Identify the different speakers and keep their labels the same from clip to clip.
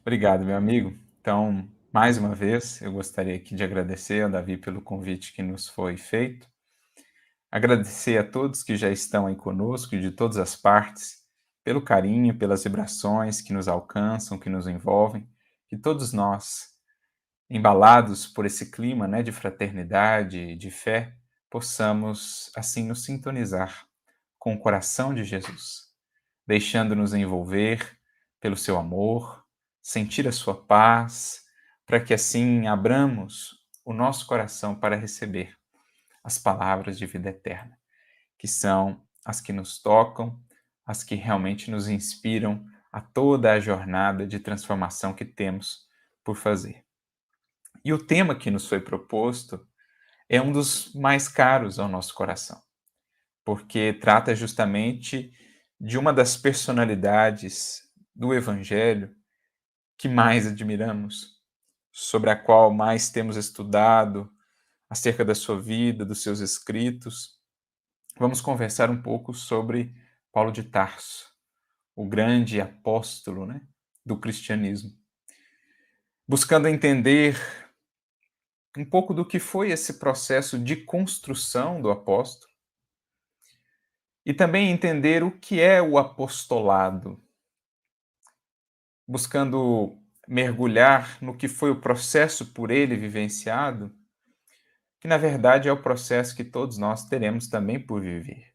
Speaker 1: Obrigado, meu amigo. Então, mais uma vez, eu gostaria aqui de agradecer ao Davi pelo convite que nos foi feito. Agradecer a todos que já estão aí conosco, de todas as partes, pelo carinho, pelas vibrações que nos alcançam, que nos envolvem, que todos nós, embalados por esse clima, né, de fraternidade, de fé, possamos assim nos sintonizar com o coração de Jesus, deixando-nos envolver pelo seu amor, sentir a sua paz, para que assim abramos o nosso coração para receber as palavras de vida eterna, que são as que nos tocam, as que realmente nos inspiram a toda a jornada de transformação que temos por fazer. E o tema que nos foi proposto é um dos mais caros ao nosso coração, porque trata justamente de uma das personalidades do Evangelho que mais admiramos, sobre a qual mais temos estudado acerca da sua vida, dos seus escritos. Vamos conversar um pouco sobre Paulo de Tarso, o grande apóstolo, né, do cristianismo, buscando entender um pouco do que foi esse processo de construção do apóstolo e também entender o que é o apostolado, buscando mergulhar no que foi o processo por ele vivenciado, que na verdade é o processo que todos nós teremos também por viver.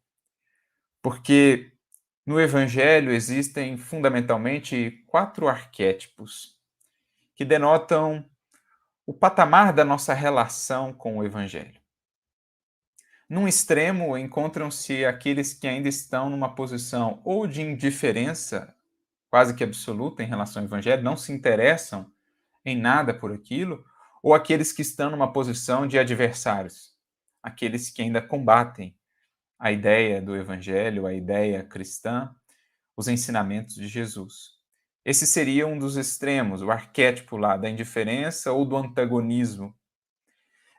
Speaker 1: Porque no Evangelho existem fundamentalmente 4 arquétipos que denotam o patamar da nossa relação com o Evangelho. Num extremo, encontram-se aqueles que ainda estão numa posição ou de indiferença quase que absoluta em relação ao Evangelho, não se interessam em nada por aquilo, ou aqueles que estão numa posição de adversários, aqueles que ainda combatem a ideia do Evangelho, a ideia cristã, os ensinamentos de Jesus. Esse seria um dos extremos, o arquétipo lá da indiferença ou do antagonismo.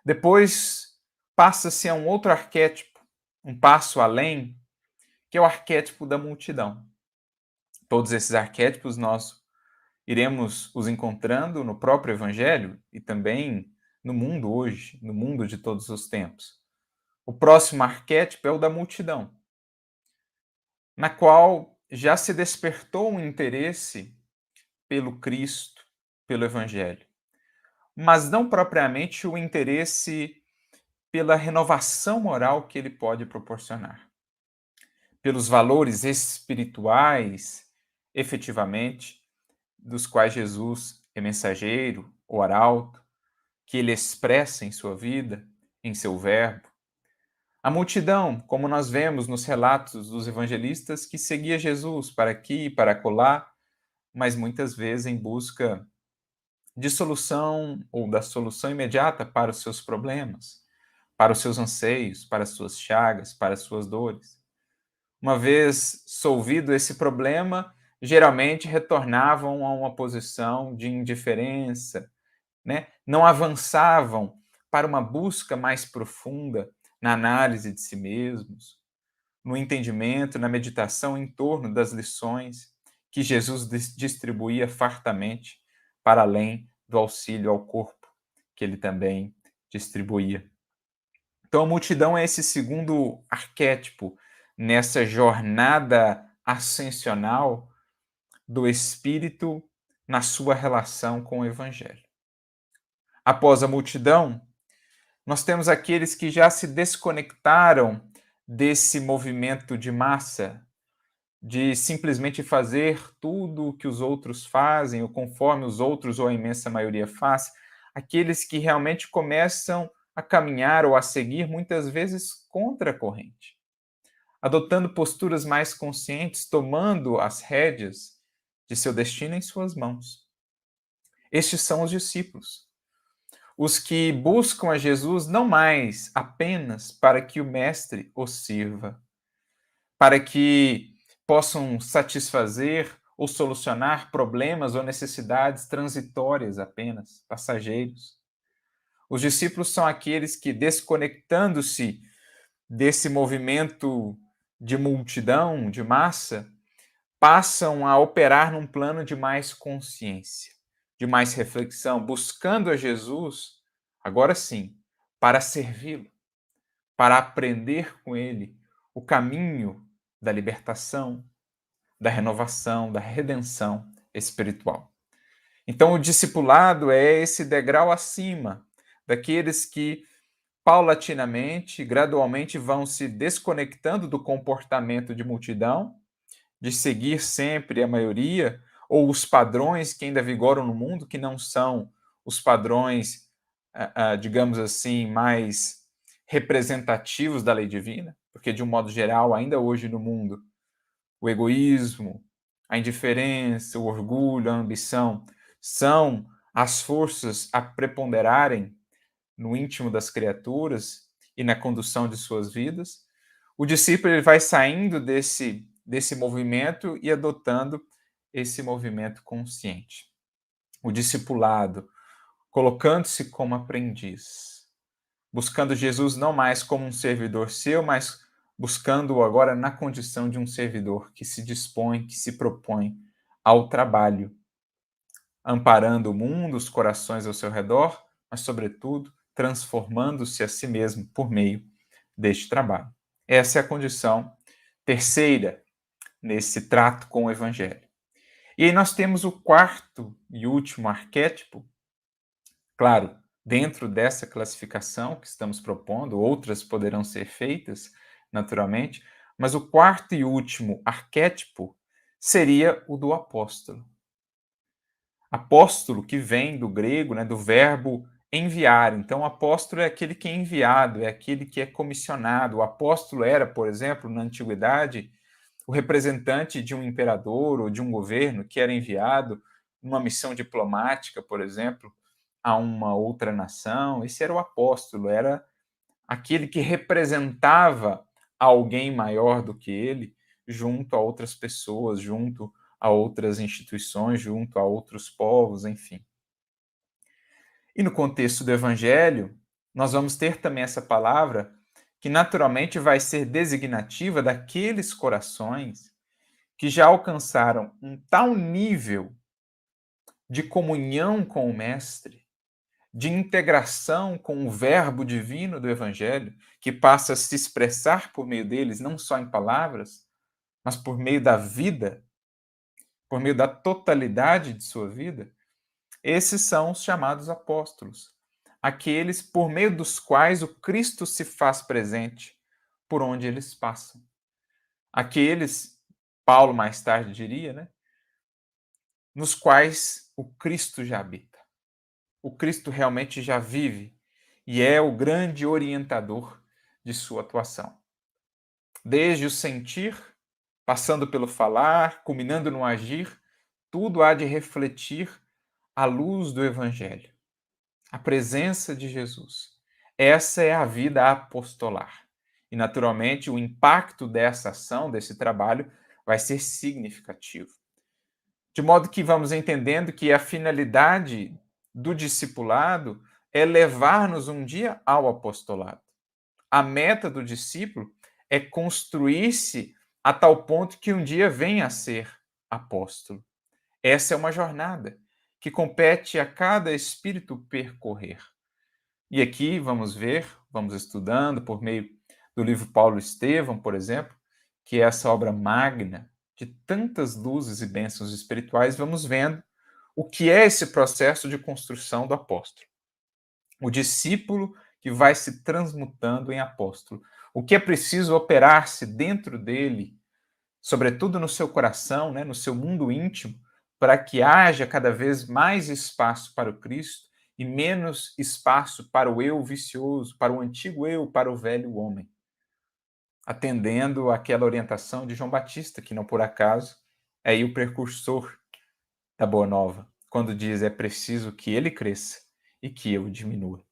Speaker 1: Depois passa-se a um outro arquétipo, um passo além, que é o arquétipo da multidão. Todos esses arquétipos nós iremos os encontrando no próprio Evangelho e também no mundo hoje, no mundo de todos os tempos. O próximo arquétipo é o da multidão, na qual já se despertou um interesse pelo Cristo, pelo Evangelho, mas não propriamente o interesse pela renovação moral que ele pode proporcionar, pelos valores espirituais, efetivamente, dos quais Jesus é mensageiro ou arauto, que ele expressa em sua vida, em seu verbo. A multidão, como nós vemos nos relatos dos evangelistas, que seguia Jesus para aqui e para acolá, mas muitas vezes em busca de solução ou da solução imediata para os seus problemas, para os seus anseios, para as suas chagas, para as suas dores. Uma vez solvido esse problema, geralmente retornavam a uma posição de indiferença, né? Não avançavam para uma busca mais profunda na análise de si mesmos, no entendimento, na meditação em torno das lições que Jesus distribuía fartamente para além do auxílio ao corpo que ele também distribuía. Então, a multidão é esse segundo arquétipo nessa jornada ascensional do Espírito na sua relação com o Evangelho. Após a multidão, nós temos aqueles que já se desconectaram desse movimento de massa, de simplesmente fazer tudo o que os outros fazem, ou conforme os outros ou a imensa maioria faz, aqueles que realmente começam a caminhar ou a seguir muitas vezes contra a corrente, adotando posturas mais conscientes, tomando as rédeas de seu destino em suas mãos. Estes são os discípulos, os que buscam a Jesus não mais apenas para que o Mestre os sirva, para que possam satisfazer ou solucionar problemas ou necessidades transitórias apenas, passageiros. Os discípulos são aqueles que, desconectando-se desse movimento de multidão, de massa, passam a operar num plano de mais consciência. de mais reflexão, buscando a Jesus, agora sim, para servi-lo, para aprender com ele o caminho da libertação, da renovação, da redenção espiritual. Então, o discipulado é esse degrau acima daqueles que paulatinamente, gradualmente vão se desconectando do comportamento de multidão, de seguir sempre a maioria, ou os padrões que ainda vigoram no mundo, que não são os padrões, digamos assim, mais representativos da lei divina, porque, de um modo geral, ainda hoje no mundo, o egoísmo, a indiferença, o orgulho, a ambição são as forças a preponderarem no íntimo das criaturas e na condução de suas vidas. O discípulo ele vai saindo desse movimento e adotando esse movimento consciente. O discipulado, colocando-se como aprendiz, buscando Jesus não mais como um servidor seu, mas buscando-o agora na condição de um servidor que se dispõe, que se propõe ao trabalho, amparando o mundo, os corações ao seu redor, mas, sobretudo, transformando-se a si mesmo por meio deste trabalho. Essa é a condição terceira nesse trato com o Evangelho. E aí nós temos o quarto e último arquétipo, claro, dentro dessa classificação que estamos propondo, outras poderão ser feitas, naturalmente, mas o quarto e último arquétipo seria o do apóstolo. Apóstolo, que vem do grego, né, do verbo enviar. Então, o apóstolo é aquele que é enviado, é aquele que é comissionado. O apóstolo era, por exemplo, na antiguidade, o representante de um imperador ou de um governo que era enviado numa missão diplomática, por exemplo, a uma outra nação. Esse era o apóstolo, era aquele que representava alguém maior do que ele junto a outras pessoas, junto a outras instituições, junto a outros povos, enfim. E no contexto do Evangelho, nós vamos ter também essa palavra que naturalmente vai ser designativa daqueles corações que já alcançaram um tal nível de comunhão com o Mestre, de integração com o verbo divino do Evangelho, que passa a se expressar por meio deles, não só em palavras, mas por meio da vida, por meio da totalidade de sua vida. Esses são os chamados apóstolos, aqueles por meio dos quais o Cristo se faz presente por onde eles passam. Aqueles, Paulo mais tarde diria, né, nos quais o Cristo já habita. O Cristo realmente já vive e é o grande orientador de sua atuação. Desde o sentir, passando pelo falar, culminando no agir, tudo há de refletir a luz do Evangelho, a presença de Jesus. Essa é a vida apostolar. E, naturalmente, o impacto dessa ação, desse trabalho, vai ser significativo. De modo que vamos entendendo que a finalidade do discipulado é levar-nos um dia ao apostolado. A meta do discípulo é construir-se a tal ponto que um dia venha a ser apóstolo. Essa é uma jornada que compete a cada espírito percorrer. E aqui vamos ver, vamos estudando por meio do livro Paulo Estevão, por exemplo, que é essa obra magna de tantas luzes e bênçãos espirituais, vamos vendo o que é esse processo de construção do apóstolo. O discípulo que vai se transmutando em apóstolo. O que é preciso operar-se dentro dele, sobretudo no seu coração, né, no seu mundo íntimo, para que haja cada vez mais espaço para o Cristo e menos espaço para o eu vicioso, para o antigo eu, para o velho homem. Atendendo àquela orientação de João Batista, que não por acaso é aí o precursor da Boa Nova, quando diz é preciso que ele cresça e que eu diminua.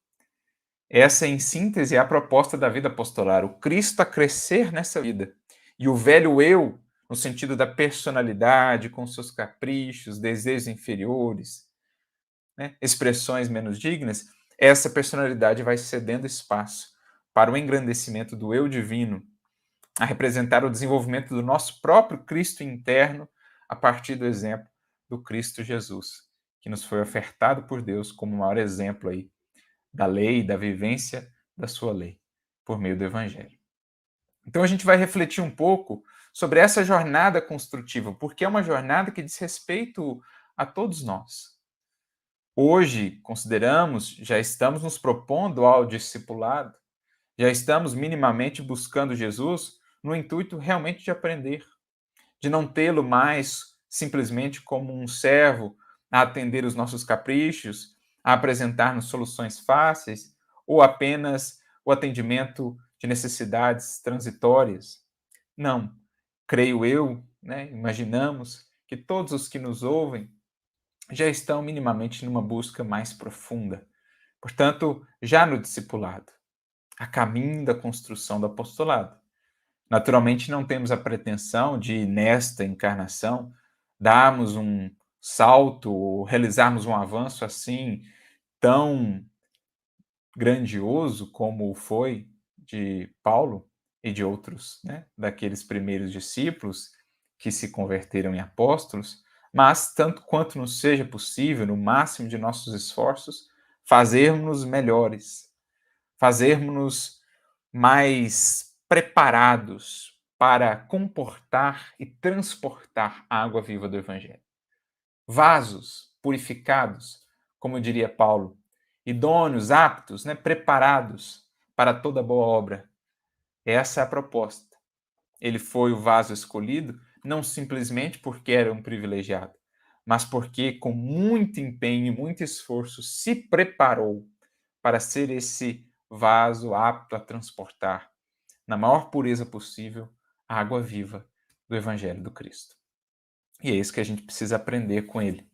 Speaker 1: Essa, em síntese, é a proposta da vida apostolar, o Cristo a crescer nessa vida. E o velho eu, no sentido da personalidade, com seus caprichos, desejos inferiores, né, expressões menos dignas, essa personalidade vai cedendo espaço para o engrandecimento do eu divino, a representar o desenvolvimento do nosso próprio Cristo interno a partir do exemplo do Cristo Jesus, que nos foi ofertado por Deus como o maior exemplo aí da lei, da vivência da sua lei, por meio do Evangelho. Então a gente vai refletir um pouco sobre essa jornada construtiva, porque é uma jornada que diz respeito a todos nós. Hoje, consideramos, já estamos nos propondo ao discipulado, já estamos minimamente buscando Jesus no intuito realmente de aprender, de não tê-lo mais simplesmente como um servo a atender os nossos caprichos, a apresentar-nos soluções fáceis ou apenas o atendimento de necessidades transitórias. Não, creio eu, né, imaginamos que todos os que nos ouvem já estão minimamente numa busca mais profunda. Portanto, já no discipulado, a caminho da construção do apostolado. Naturalmente, não temos a pretensão de, nesta encarnação, darmos um salto ou realizarmos um avanço assim tão grandioso como foi de Paulo e de outros, né, daqueles primeiros discípulos que se converteram em apóstolos, mas tanto quanto nos seja possível, no máximo de nossos esforços, fazermos-nos melhores, fazermos-nos mais preparados para comportar e transportar a água viva do Evangelho. Vasos purificados, como diria Paulo, idôneos, aptos, né, preparados para toda boa obra. Essa é a proposta. Ele foi o vaso escolhido não simplesmente porque era um privilegiado, mas porque com muito empenho e muito esforço se preparou para ser esse vaso apto a transportar, na maior pureza possível, a água viva do Evangelho do Cristo. E é isso que a gente precisa aprender com ele.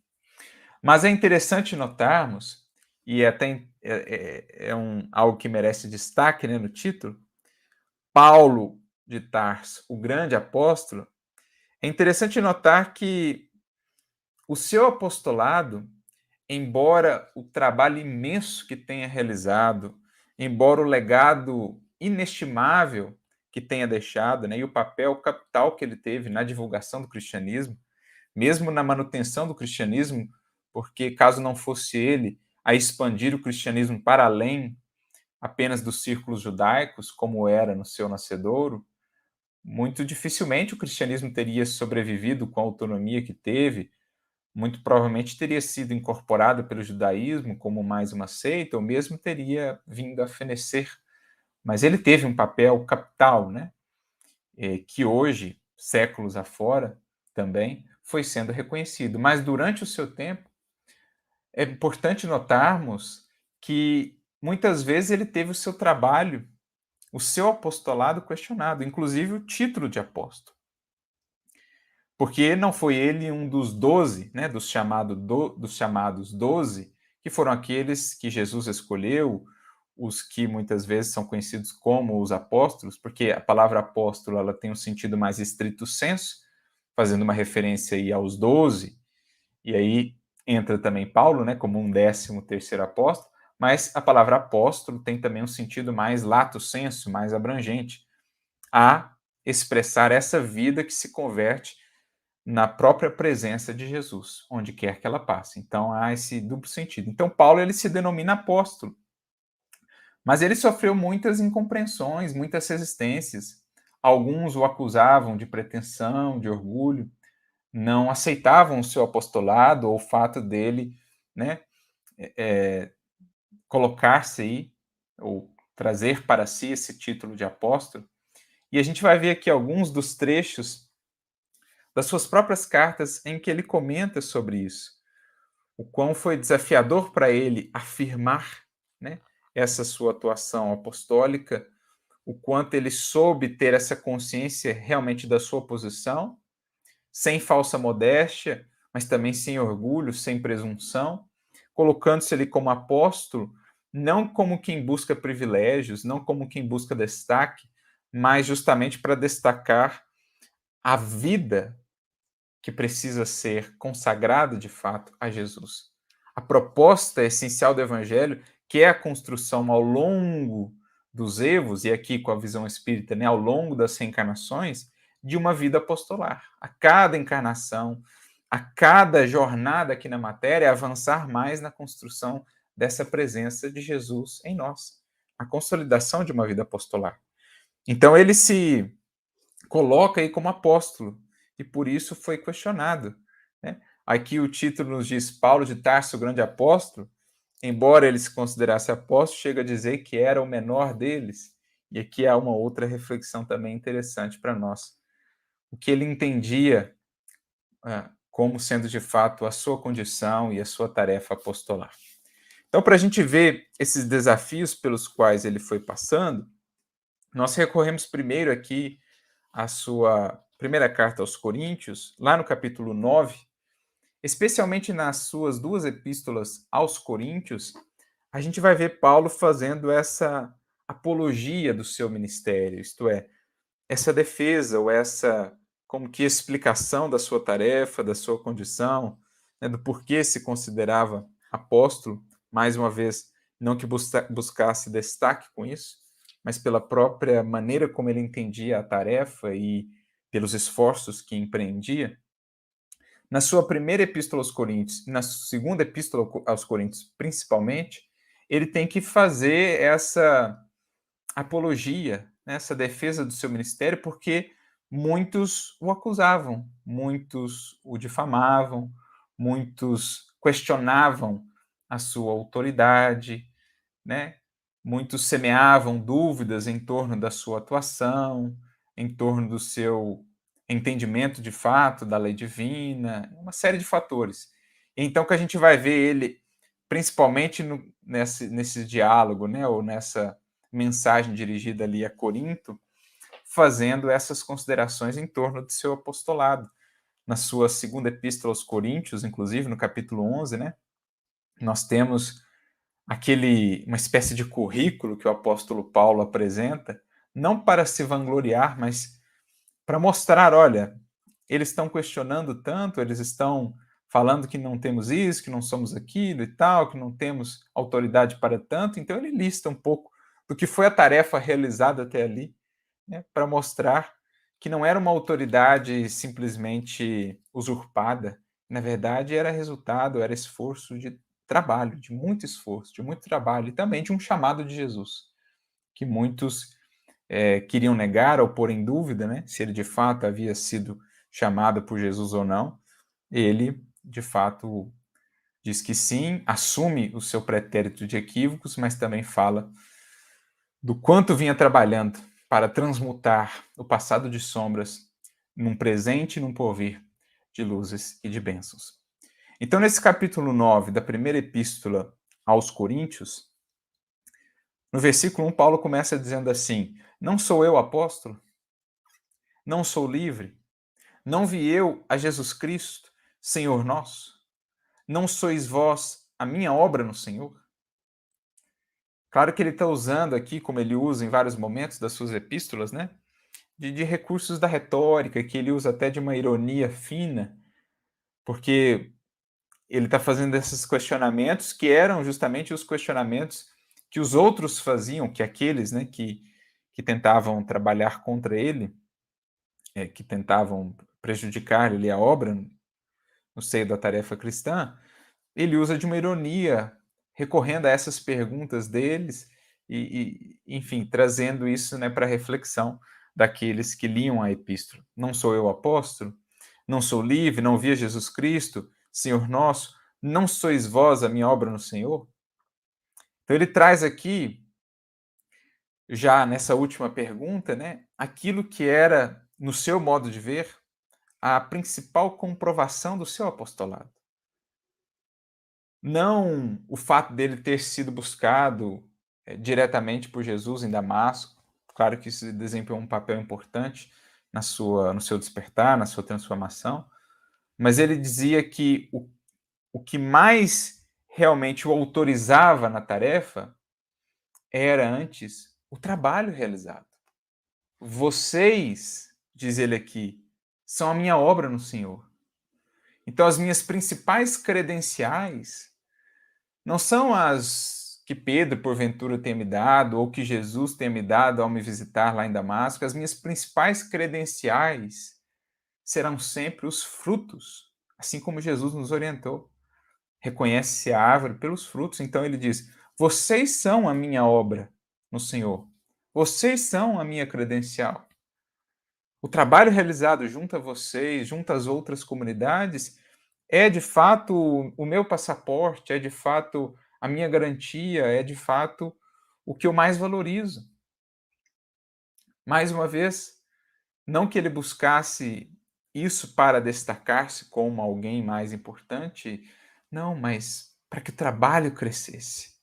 Speaker 1: Mas é interessante notarmos, e até algo que merece destaque, né, no título, Paulo de Tarso, o grande apóstolo, é interessante notar que o seu apostolado, embora o trabalho imenso que tenha realizado, embora o legado inestimável que tenha deixado, né, e o papel capital que ele teve na divulgação do cristianismo, mesmo na manutenção do cristianismo, porque caso não fosse ele a expandir o cristianismo para além apenas dos círculos judaicos, como era no seu nascedouro, muito dificilmente o cristianismo teria sobrevivido com a autonomia que teve, muito provavelmente teria sido incorporado pelo judaísmo como mais uma seita, ou mesmo teria vindo a fenecer. Mas ele teve um papel capital, né? Que hoje, séculos afora, também foi sendo reconhecido. Mas durante o seu tempo, é importante notarmos que muitas vezes ele teve o seu trabalho, o seu apostolado questionado, inclusive o título de apóstolo. Porque não foi ele um dos 12, né, dos chamados 12, que foram aqueles que Jesus escolheu, os que muitas vezes são conhecidos como os apóstolos, porque a palavra apóstolo ela tem um sentido mais estrito sensu, fazendo uma referência aí aos 12, e aí entra também Paulo, né, como um 13º apóstolo, mas a palavra apóstolo tem também um sentido mais lato sensu, mais abrangente, a expressar essa vida que se converte na própria presença de Jesus, onde quer que ela passe. Então há esse duplo sentido. Então Paulo ele se denomina apóstolo, mas ele sofreu muitas incompreensões, muitas resistências. Alguns o acusavam de pretensão, de orgulho, não aceitavam o seu apostolado ou o fato dele, né, colocar-se aí ou trazer para si esse título de apóstolo. E a gente vai ver aqui alguns dos trechos das suas próprias cartas em que ele comenta sobre isso. O quão foi desafiador para ele afirmar, né, essa sua atuação apostólica, o quanto ele soube ter essa consciência realmente da sua posição, sem falsa modéstia, mas também sem orgulho, sem presunção, colocando-se ali como apóstolo, não como quem busca privilégios, não como quem busca destaque, mas justamente para destacar a vida que precisa ser consagrada de fato a Jesus. A proposta essencial do Evangelho, que é a construção ao longo dos evos, e aqui com a visão espírita, né, ao longo das reencarnações, de uma vida apostolar. A cada encarnação, a cada jornada aqui na matéria, avançar mais na construção dessa presença de Jesus em nós, a consolidação de uma vida apostolar. Então ele se coloca aí como apóstolo, e por isso foi questionado, né? Aqui o título nos diz Paulo de Tarso, grande apóstolo, embora ele se considerasse apóstolo, chega a dizer que era o menor deles. E aqui há uma outra reflexão também interessante para nós. O que ele entendia como sendo de fato a sua condição e a sua tarefa apostolar. Então, para a gente ver esses desafios pelos quais ele foi passando, nós recorremos primeiro aqui à sua primeira carta aos Coríntios, lá no capítulo 9, especialmente nas suas duas epístolas aos Coríntios, a gente vai ver Paulo fazendo essa apologia do seu ministério, isto é, essa defesa ou essa como que explicação da sua tarefa, da sua condição, né, do porquê se considerava apóstolo, mais uma vez, não que buscasse destaque com isso, mas pela própria maneira como ele entendia a tarefa e pelos esforços que empreendia. Na sua primeira epístola aos Coríntios, na segunda epístola aos Coríntios, principalmente, ele tem que fazer essa apologia, né, essa defesa do seu ministério, porque muitos o acusavam, muitos o difamavam, muitos questionavam a sua autoridade, né? Muitos semeavam dúvidas em torno da sua atuação, em torno do seu entendimento de fato da lei divina, uma série de fatores. Então, que a gente vai ver ele, principalmente nesse diálogo, né, ou nessa mensagem dirigida ali a Corinto, fazendo essas considerações em torno do seu apostolado. Na sua segunda epístola aos Coríntios, inclusive, no capítulo 11, né, nós temos uma espécie de currículo que o apóstolo Paulo apresenta, não para se vangloriar, mas para mostrar, olha, eles estão questionando tanto, eles estão falando que não temos isso, que não somos aquilo e tal, que não temos autoridade para tanto. Então ele lista um pouco do que foi a tarefa realizada até ali, né, para mostrar que não era uma autoridade simplesmente usurpada, na verdade era resultado, era esforço de trabalho, de muito esforço, de muito trabalho e também de um chamado de Jesus, que muitos queriam negar ou pôr em dúvida, né, se ele de fato havia sido chamado por Jesus ou não. Ele, de fato, diz que sim, assume o seu pretérito de equívocos, mas também fala do quanto vinha trabalhando para transmutar o passado de sombras num presente e num porvir de luzes e de bênçãos. Então, nesse capítulo 9 da primeira epístola aos Coríntios, no versículo 1, Paulo começa dizendo assim: Não sou eu apóstolo? Não sou livre? Não vi eu a Jesus Cristo, Senhor nosso? Não sois vós a minha obra no Senhor? Claro que ele está usando aqui, como ele usa em vários momentos das suas epístolas, né? De recursos da retórica, que ele usa até de uma ironia fina, porque ele está fazendo esses questionamentos que eram justamente os questionamentos que os outros faziam, que aqueles, né, que tentavam trabalhar contra ele, que tentavam prejudicar ele a obra no seio da tarefa cristã, ele usa de uma ironia, recorrendo a essas perguntas deles enfim, trazendo isso, né, para a reflexão daqueles que liam a epístola. Não sou eu apóstolo? Não sou livre? Não via Jesus Cristo, Senhor nosso? Não sois vós a minha obra no Senhor? Então ele traz aqui, já nessa última pergunta, né, aquilo que era, no seu modo de ver, a principal comprovação do seu apostolado. Não o fato dele ter sido buscado diretamente por Jesus em Damasco, claro que isso desempenhou um papel importante no seu despertar, na sua transformação, mas ele dizia que o que mais realmente o autorizava na tarefa era antes o trabalho realizado. Vocês, diz ele aqui, são a minha obra no Senhor. Então as minhas principais credenciais não são as que Pedro, porventura, tenha me dado, ou que Jesus tenha me dado ao me visitar lá em Damasco. As minhas principais credenciais serão sempre os frutos assim como Jesus nos orientou. Reconhece a árvore pelos frutos. Então ele diz: vocês são a minha obra no Senhor. Vocês são a minha credencial. O trabalho realizado junto a vocês, junto às outras comunidades, é de fato o meu passaporte, é de fato a minha garantia, é de fato o que eu mais valorizo. Mais uma vez, não que ele buscasse isso para destacar-se como alguém mais importante, não, mas para que o trabalho crescesse,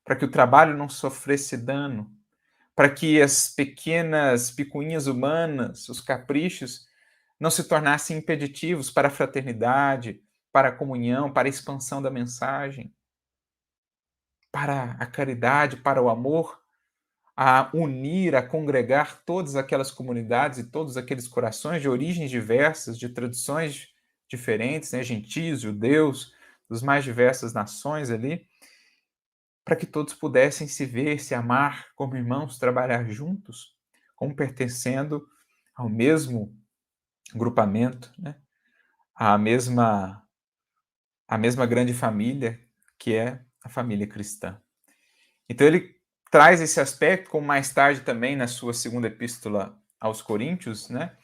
Speaker 1: para que o trabalho não sofresse dano, para que as pequenas picuinhas humanas, os caprichos, não se tornassem impeditivos para a fraternidade, para a comunhão, para a expansão da mensagem, para a caridade, para o amor, a unir, a congregar todas aquelas comunidades e todos aqueles corações de origens diversas, de tradições diferentes, né, gentios, judeus, dos mais diversas nações ali, para que todos pudessem se ver, se amar como irmãos, trabalhar juntos, como pertencendo ao mesmo grupamento, né, à mesma grande família, que é a família cristã. Então ele traz esse aspecto, como mais tarde também na sua segunda epístola aos Coríntios, né?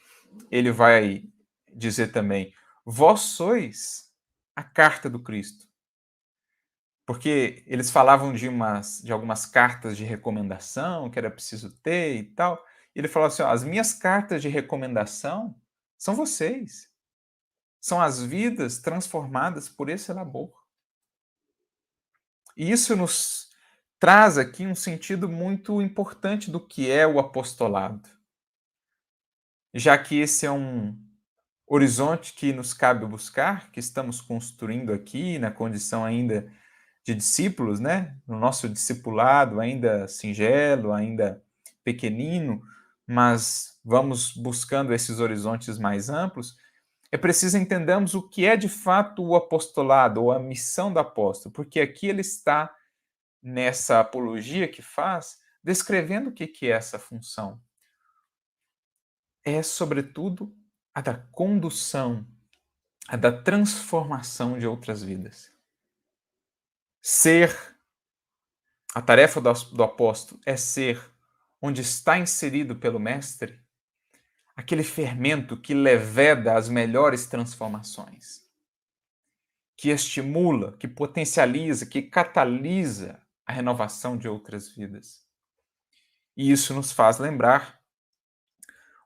Speaker 1: Ele vai dizer também: vós sois a carta do Cristo. Porque eles falavam de algumas cartas de recomendação que era preciso ter e tal. E ele falou assim: ó, as minhas cartas de recomendação são vocês. São as vidas transformadas por esse labor. E isso nos traz aqui um sentido muito importante do que é o apostolado, já que esse é um horizonte que nos cabe buscar, que estamos construindo aqui na condição ainda de discípulos, né? No nosso discipulado ainda singelo, ainda pequenino, mas vamos buscando esses horizontes mais amplos. É preciso entendermos o que é de fato o apostolado ou a missão do apóstolo, porque aqui ele está nessa apologia que faz, descrevendo o que é essa função. É, sobretudo, a da condução, a da transformação de outras vidas. Ser, a tarefa do apóstolo é ser, onde está inserido pelo Mestre, aquele fermento que leveda as melhores transformações, que estimula, que potencializa, que catalisa a renovação de outras vidas. E isso nos faz lembrar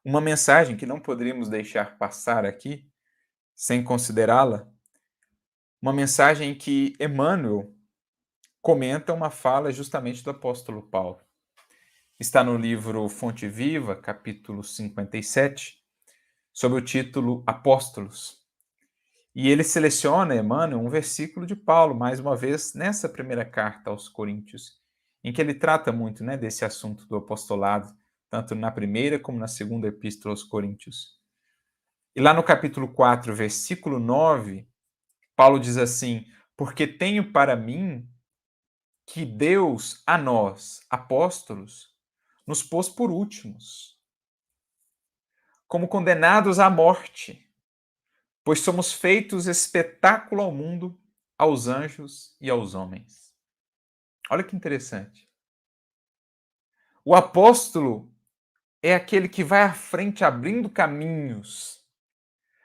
Speaker 1: uma mensagem que não poderíamos deixar passar aqui sem considerá-la, uma mensagem que Emmanuel comenta uma fala justamente do apóstolo Paulo. Está no livro Fonte Viva, capítulo 57, sob o título Apóstolos. E ele seleciona, Emmanuel, um versículo de Paulo, mais uma vez, nessa primeira carta aos Coríntios, em que ele trata muito, né, desse assunto do apostolado, tanto na primeira como na segunda epístola aos Coríntios. E lá no capítulo 4, versículo 9, Paulo diz assim: porque tenho para mim que Deus a nós, apóstolos, nos pôs por últimos, como condenados à morte, pois somos feitos espetáculo ao mundo, aos anjos e aos homens. Olha que interessante. O apóstolo é aquele que vai à frente abrindo caminhos,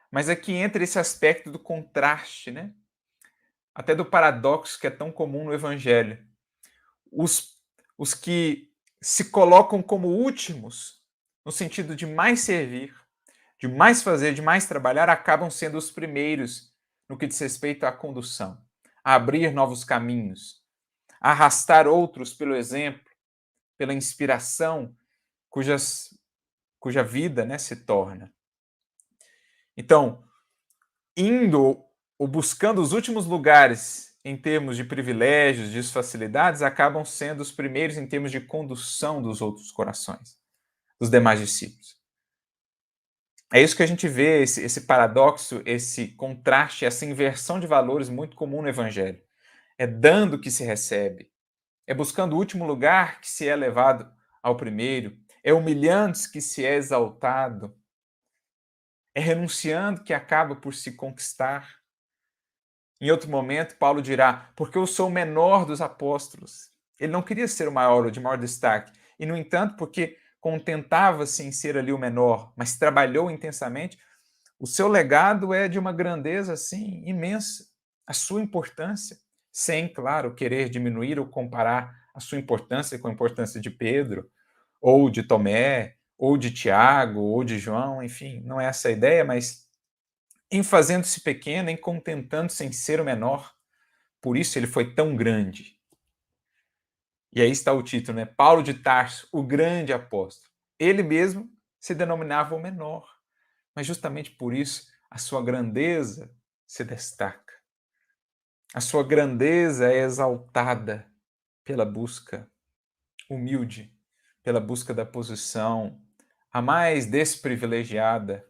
Speaker 1: mas aqui entra esse aspecto do contraste, né? Até do paradoxo que é tão comum no Evangelho. Os que se colocam como últimos, no sentido de mais servir, de mais fazer, de mais trabalhar, acabam sendo os primeiros no que diz respeito à condução, a abrir novos caminhos, a arrastar outros pelo exemplo, pela inspiração cuja vida, né, se torna. Então, indo ou buscando os últimos lugares em termos de privilégios, de facilidades, acabam sendo os primeiros em termos de condução dos outros corações, dos demais discípulos. É isso que a gente vê, esse paradoxo, esse contraste, essa inversão de valores muito comum no Evangelho. É dando que se recebe, é buscando o último lugar que se é levado ao primeiro, é humilhando-se que se é exaltado, é renunciando que acaba por se conquistar. Em outro momento, Paulo dirá: porque eu sou o menor dos apóstolos. Ele não queria ser o maior ou de maior destaque. E, no entanto, porque contentava-se em ser ali o menor, mas trabalhou intensamente, o seu legado é de uma grandeza assim imensa. A sua importância, sem, claro, querer diminuir ou comparar a sua importância com a importância de Pedro, ou de Tomé, ou de Tiago, ou de João, enfim, não é essa a ideia, mas em fazendo-se pequeno, em contentando-se em ser o menor, por isso ele foi tão grande. E aí está o título, né? Paulo de Tarso, o grande apóstolo. Ele mesmo se denominava o menor, mas justamente por isso a sua grandeza se destaca. A sua grandeza é exaltada pela busca humilde, pela busca da posição, a mais desprivilegiada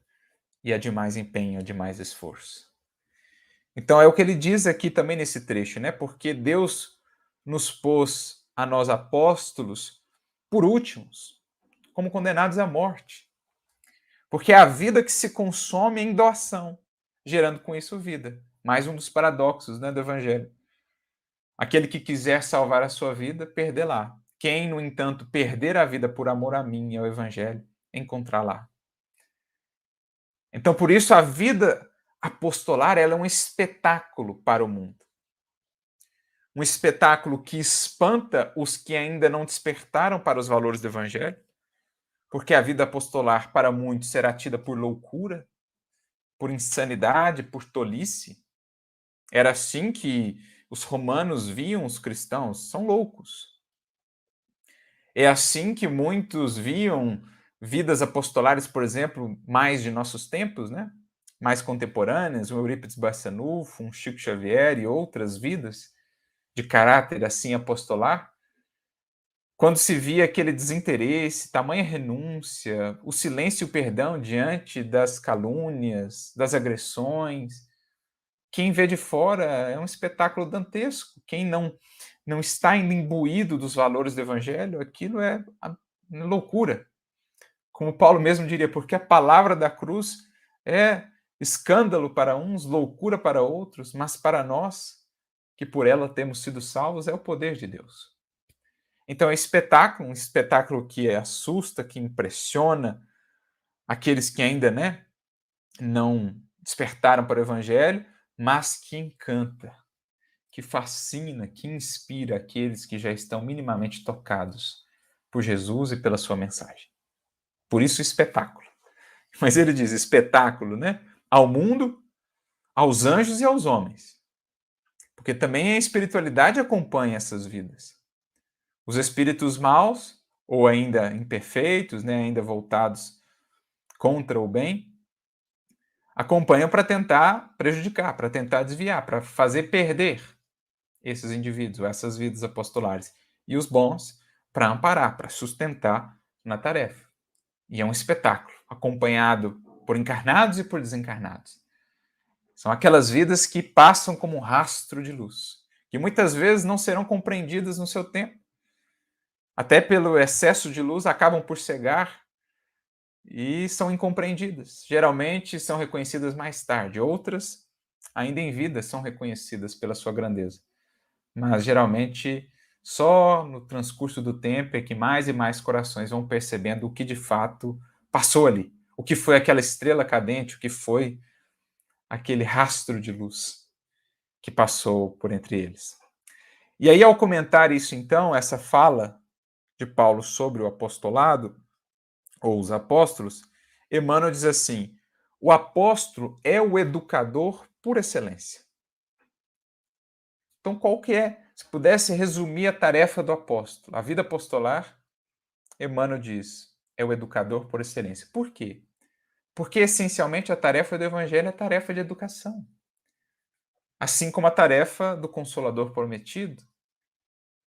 Speaker 1: e a de mais empenho, a de mais esforço. Então é o que ele diz aqui também nesse trecho, né? Porque Deus nos pôs a nós apóstolos por últimos, como condenados à morte. Porque é a vida que se consome em doação, gerando com isso vida. Mais um dos paradoxos, né, do evangelho. Aquele que quiser salvar a sua vida, perdê-la. Quem, no entanto, perder a vida por amor a mim e ao evangelho, encontrá-la. Então, por isso, a vida apostolar ela é um espetáculo para o mundo. Um espetáculo que espanta os que ainda não despertaram para os valores do evangelho, porque a vida apostolar para muitos será tida por loucura, por insanidade, por tolice. Era assim que os romanos viam os cristãos, são loucos. É assim que muitos viam vidas apostolares, por exemplo, mais de nossos tempos, né? Mais contemporâneas, um Eurípides Barçanufo, um Chico Xavier e outras vidas de caráter assim apostolar, quando se via aquele desinteresse, tamanha renúncia, o silêncio e o perdão diante das calúnias, das agressões. Quem vê de fora é um espetáculo dantesco. Quem não está ainda imbuído dos valores do evangelho, aquilo é loucura. Como Paulo mesmo diria, porque a palavra da cruz é escândalo para uns, loucura para outros, mas para nós, que por ela temos sido salvos, é o poder de Deus. Então é um espetáculo que assusta, que impressiona aqueles que ainda, né, não despertaram para o evangelho, mas que encanta, que fascina, que inspira aqueles que já estão minimamente tocados por Jesus e pela sua mensagem. Por isso, espetáculo. Mas ele diz espetáculo, né? Ao mundo, aos anjos e aos homens. Porque também a espiritualidade acompanha essas vidas. Os espíritos maus, ou ainda imperfeitos, né, ainda voltados contra o bem, acompanham para tentar prejudicar, para tentar desviar, para fazer perder esses indivíduos, essas vidas apostolares. E os bons para amparar, para sustentar na tarefa. E é um espetáculo, acompanhado por encarnados e por desencarnados. São aquelas vidas que passam como um rastro de luz, que muitas vezes não serão compreendidas no seu tempo. Até pelo excesso de luz acabam por cegar e são incompreendidas. Geralmente são reconhecidas mais tarde, outras, ainda em vida, são reconhecidas pela sua grandeza. Mas geralmente só no transcurso do tempo é que mais e mais corações vão percebendo o que de fato passou ali, o que foi aquela estrela cadente, o que foi aquele rastro de luz que passou por entre eles. E aí, ao comentar isso, então, essa fala de Paulo sobre o apostolado, ou os apóstolos, Emmanuel diz assim: o apóstolo é o educador por excelência. Então, qual que é? Se pudesse resumir a tarefa do apóstolo, a vida apostolar, Emmanuel diz, é o educador por excelência. Por quê? Porque, essencialmente, a tarefa do evangelho é a tarefa de educação. Assim como a tarefa do Consolador prometido,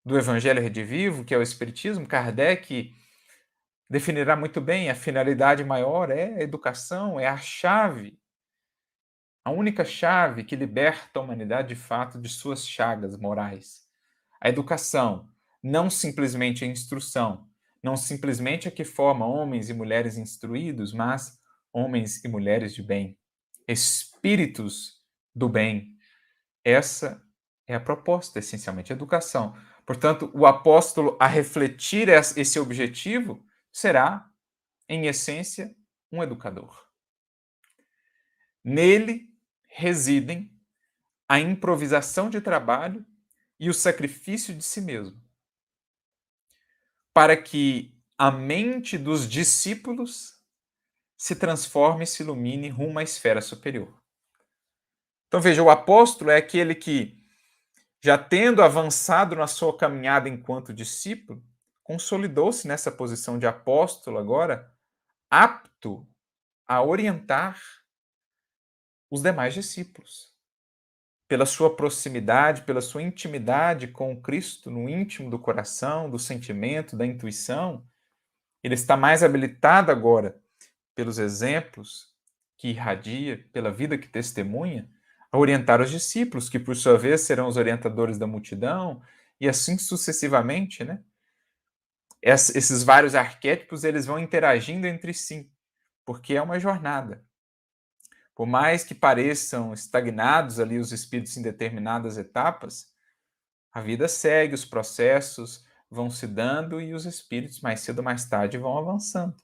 Speaker 1: do Evangelho Redivivo, que é o Espiritismo, Kardec definirá muito bem, a finalidade maior é a educação, é a chave, a única chave que liberta a humanidade de fato de suas chagas morais. A educação, não simplesmente a instrução, não simplesmente a que forma homens e mulheres instruídos, mas homens e mulheres de bem, espíritos do bem, Essa é a proposta, essencialmente, a educação. Portanto, o apóstolo, a refletir esse objetivo, será, em essência, um educador. Nele residem a improvisação de trabalho e o sacrifício de si mesmo, para que a mente dos discípulos se transforme e se ilumine rumo à esfera superior. Então veja, o apóstolo é aquele que, já tendo avançado na sua caminhada enquanto discípulo, consolidou-se nessa posição de apóstolo agora, apto a orientar os demais discípulos. Pela sua proximidade, pela sua intimidade com Cristo no íntimo do coração, do sentimento, da intuição, ele está mais habilitado agora, pelos exemplos que irradia, pela vida que testemunha, a orientar os discípulos, que por sua vez serão os orientadores da multidão, e assim sucessivamente, né? Esses vários arquétipos, eles vão interagindo entre si, porque é uma jornada. Por mais que pareçam estagnados ali os espíritos em determinadas etapas, a vida segue, os processos vão se dando e os espíritos, mais cedo ou mais tarde, vão avançando.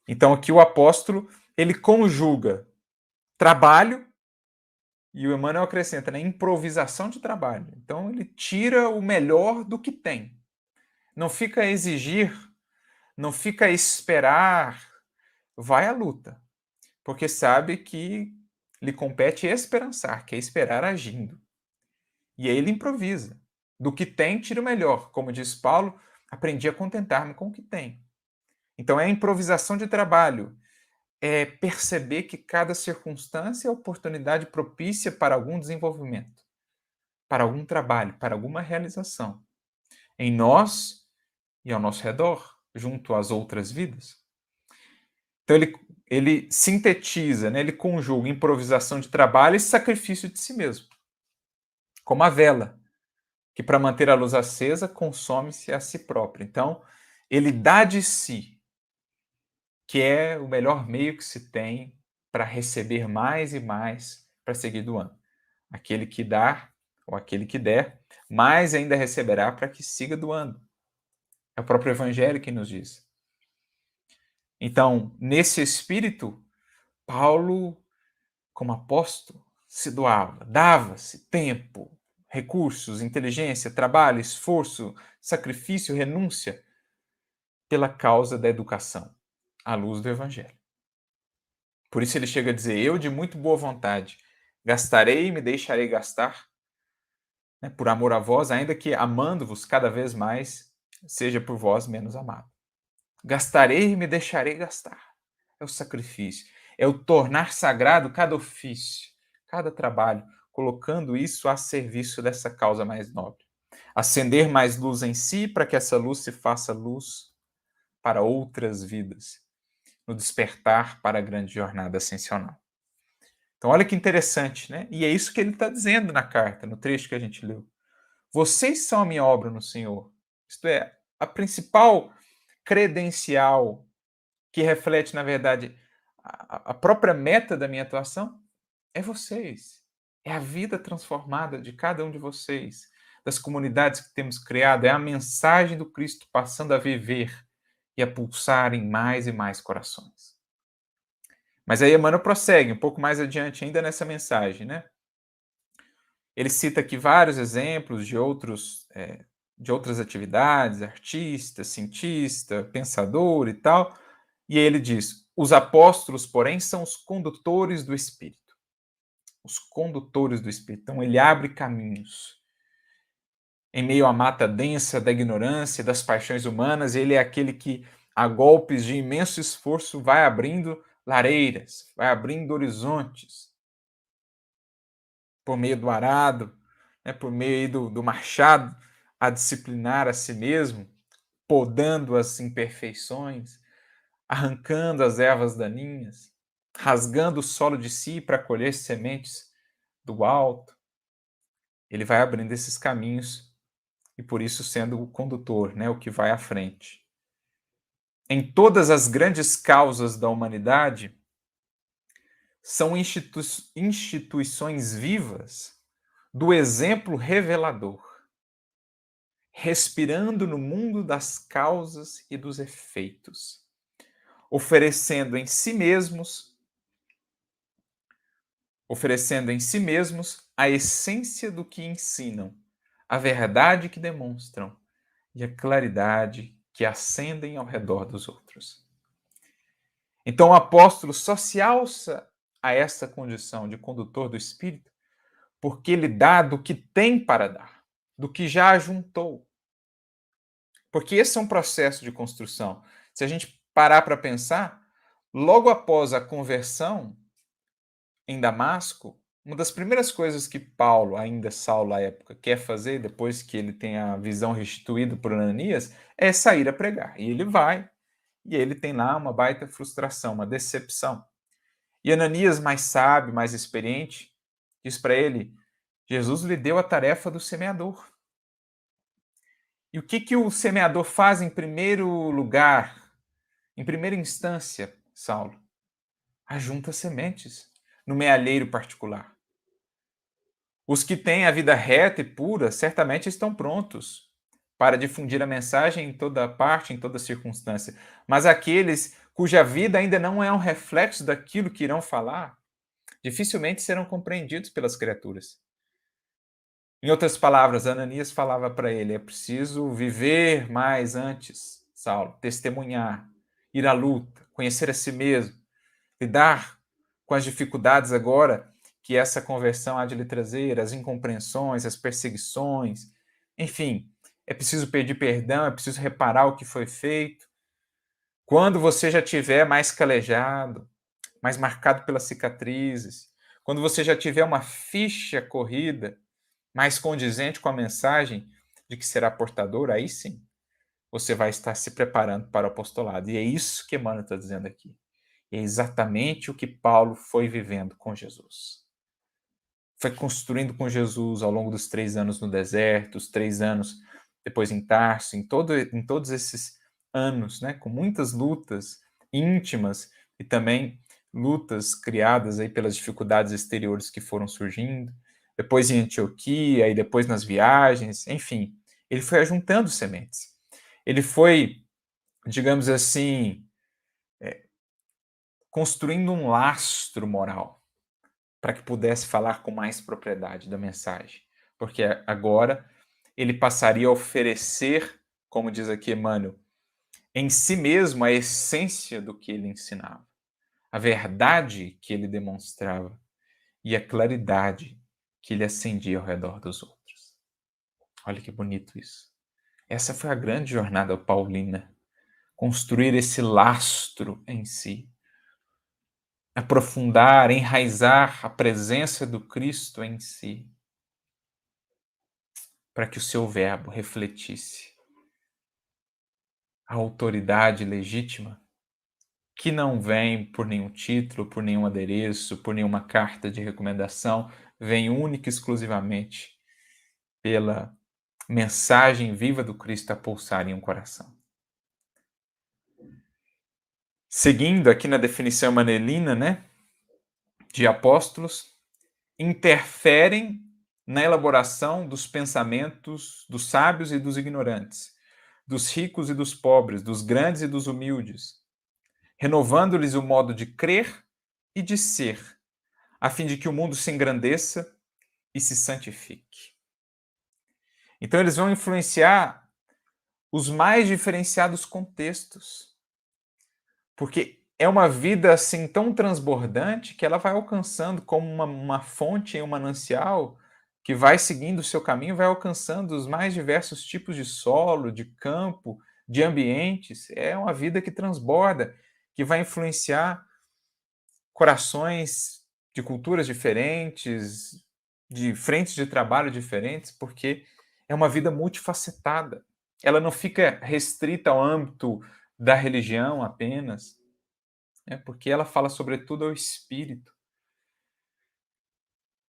Speaker 1: Então, aqui o apóstolo, ele conjuga trabalho, e o Emmanuel acrescenta, né, improvisação de trabalho. Então, ele tira o melhor do que tem. Não fica a exigir, não fica a esperar, vai à luta, porque sabe que lhe compete esperançar, que é esperar agindo. E aí ele improvisa. Do que tem, tira o melhor. Como diz Paulo, aprendi a contentar-me com o que tem. Então é a improvisação de trabalho, é perceber que cada circunstância é oportunidade propícia para algum desenvolvimento, para algum trabalho, para alguma realização. Em nós e ao nosso redor, junto às outras vidas. Então ele sintetiza, né? Ele conjuga improvisação de trabalho e sacrifício de si mesmo. Como a vela, que para manter a luz acesa consome-se a si própria. Então, ele dá de si, que é o melhor meio que se tem para receber mais e mais para seguir doando. Aquele que dá, ou aquele que der, mais ainda receberá para que siga doando. É o próprio Evangelho que nos diz. Então, nesse espírito, Paulo, como apóstolo, se doava, dava-se tempo, recursos, inteligência, trabalho, esforço, sacrifício, renúncia pela causa da educação, à luz do Evangelho. Por isso ele chega a dizer: eu de muito boa vontade gastarei e me deixarei gastar, né, por amor a vós, ainda que amando-vos cada vez mais, seja por vós menos amado. Gastarei e me deixarei gastar. É o sacrifício, é o tornar sagrado cada ofício, cada trabalho, colocando isso a serviço dessa causa mais nobre. Acender mais luz em si para que essa luz se faça luz para outras vidas, no despertar para a grande jornada ascensional. Então, olha que interessante, né? E é isso que ele está dizendo na carta, no trecho que a gente leu. Vocês são a minha obra no Senhor. Isto é, a principal credencial que reflete, na verdade, a própria meta da minha atuação é vocês. É a vida transformada de cada um de vocês, das comunidades que temos criado, é a mensagem do Cristo passando a viver e a pulsar em mais e mais corações. Mas aí Emmanuel prossegue um pouco mais adiante ainda nessa mensagem, né? Ele cita aqui vários exemplos de outras atividades, artista, cientista, pensador e tal, e aí ele diz: os apóstolos, porém, são os condutores do Espírito. Os condutores do Espírito. Então ele abre caminhos. Em meio à mata densa da ignorância, das paixões humanas, ele é aquele que, a golpes de imenso esforço, vai abrindo lareiras, vai abrindo horizontes, por meio do arado, né, por meio do machado, a disciplinar a si mesmo, podando as imperfeições, arrancando as ervas daninhas, rasgando o solo de si para colher sementes do alto. Ele vai abrindo esses caminhos e por isso sendo o condutor, né, o que vai à frente. Em todas as grandes causas da humanidade, são instituições vivas do exemplo revelador, respirando no mundo das causas e dos efeitos, oferecendo em si mesmos a essência do que ensinam, a verdade que demonstram e a claridade que acendem ao redor dos outros. Então o apóstolo só se alça a essa condição de condutor do Espírito porque ele dá do que tem para dar, do que já ajuntou. Porque esse é um processo de construção. Se a gente parar para pensar, logo após a conversão em Damasco, uma das primeiras coisas que Paulo, ainda Saulo à época, quer fazer, depois que ele tem a visão restituída por Ananias, é sair a pregar. E ele vai, e ele tem lá uma baita frustração, uma decepção. E Ananias, mais sábio, mais experiente, diz para ele: Jesus lhe deu a tarefa do semeador. E o que o semeador faz em primeiro lugar, em primeira instância, Saulo? Ajunta sementes no mealheiro particular. Os que têm a vida reta e pura certamente estão prontos para difundir a mensagem em toda parte, em toda circunstância. Mas aqueles cuja vida ainda não é um reflexo daquilo que irão falar, dificilmente serão compreendidos pelas criaturas. Em outras palavras, Ananias falava para ele: é preciso viver mais antes, Saulo, testemunhar, ir à luta, conhecer a si mesmo, lidar com as dificuldades agora que essa conversão há de lhe trazer, as incompreensões, as perseguições, enfim, é preciso pedir perdão, é preciso reparar o que foi feito. Quando você já tiver mais calejado, mais marcado pelas cicatrizes, quando você já tiver uma ficha corrida, mais condizente com a mensagem de que será portador, aí sim, você vai estar se preparando para o apostolado. E é isso que Emmanuel está dizendo aqui. É exatamente o que Paulo foi vivendo com Jesus. Foi construindo com Jesus ao longo dos 3 anos no deserto, os 3 anos depois em Tarso, em todos esses anos, né, com muitas lutas íntimas e também lutas criadas aí pelas dificuldades exteriores que foram surgindo, depois em Antioquia e depois nas viagens, enfim, ele foi ajuntando sementes. Ele foi, digamos assim, construindo um lastro moral para que pudesse falar com mais propriedade da mensagem. Porque agora ele passaria a oferecer, como diz aqui Emmanuel, em si mesmo a essência do que ele ensinava, a verdade que ele demonstrava e a claridade que ele acendia ao redor dos outros. Olha que bonito isso. Essa foi a grande jornada paulina, construir esse lastro em si, aprofundar, enraizar a presença do Cristo em si, para que o seu verbo refletisse a autoridade legítima, que não vem por nenhum título, por nenhum adereço, por nenhuma carta de recomendação, vem única e exclusivamente pela mensagem viva do Cristo a pulsar em um coração. Seguindo aqui na definição manelina, né, de apóstolos, interferem na elaboração dos pensamentos dos sábios e dos ignorantes, dos ricos e dos pobres, dos grandes e dos humildes, renovando-lhes o modo de crer e de ser, a fim de que o mundo se engrandeça e se santifique. Então eles vão influenciar os mais diferenciados contextos, porque é uma vida assim tão transbordante que ela vai alcançando como uma fonte em um manancial que vai seguindo o seu caminho, vai alcançando os mais diversos tipos de solo, de campo, de ambientes. É uma vida que transborda, que vai influenciar corações de culturas diferentes, de frentes de trabalho diferentes, porque é uma vida multifacetada. Ela não fica restrita ao âmbito da religião apenas, porque ela fala sobretudo ao espírito.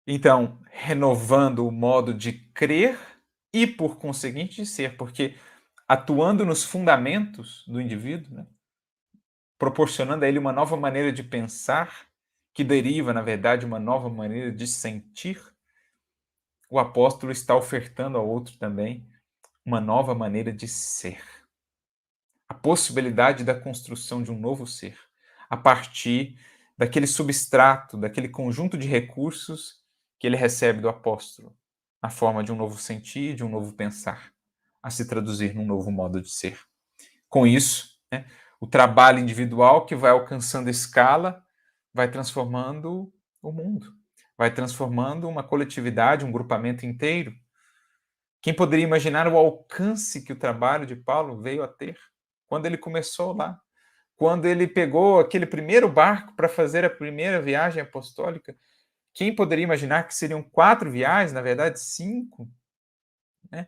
Speaker 1: Então, renovando o modo de crer e, por conseguinte, de ser, porque atuando nos fundamentos do indivíduo, né, proporcionando a ele uma nova maneira de pensar, que deriva, na verdade, uma nova maneira de sentir, o apóstolo está ofertando ao outro também uma nova maneira de ser. A possibilidade da construção de um novo ser, a partir daquele substrato, daquele conjunto de recursos que ele recebe do apóstolo, na forma de um novo sentir, de um novo pensar, a se traduzir num novo modo de ser. Com isso, né, o trabalho individual que vai alcançando escala vai transformando o mundo, vai transformando uma coletividade, um grupamento inteiro. Quem poderia imaginar o alcance que o trabalho de Paulo veio a ter quando ele começou lá? Quando ele pegou aquele primeiro barco para fazer a primeira viagem apostólica, quem poderia imaginar que seriam 4 viagens, na verdade 5, né?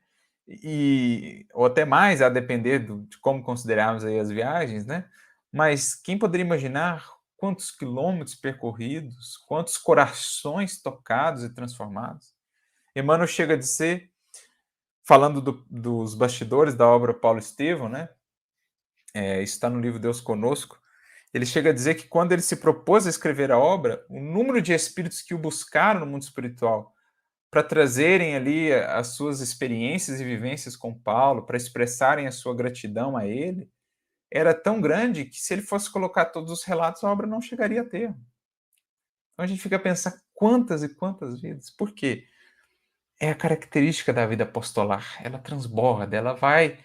Speaker 1: Ou até mais, a depender de como considerarmos aí as viagens, né? Mas quem poderia imaginar quantos quilômetros percorridos, quantos corações tocados e transformados? Emmanuel chega a dizer, falando dos bastidores da obra Paulo Estevão, né? Isso está no livro Deus Conosco. Ele chega a dizer que quando ele se propôs a escrever a obra, o número de espíritos que o buscaram no mundo espiritual para trazerem ali as suas experiências e vivências com Paulo, para expressarem a sua gratidão a ele, era tão grande que se ele fosse colocar todos os relatos, a obra não chegaria a termo. Então a gente fica a pensar quantas e quantas vidas. Por quê? É a característica da vida apostolar. Ela transborda, ela vai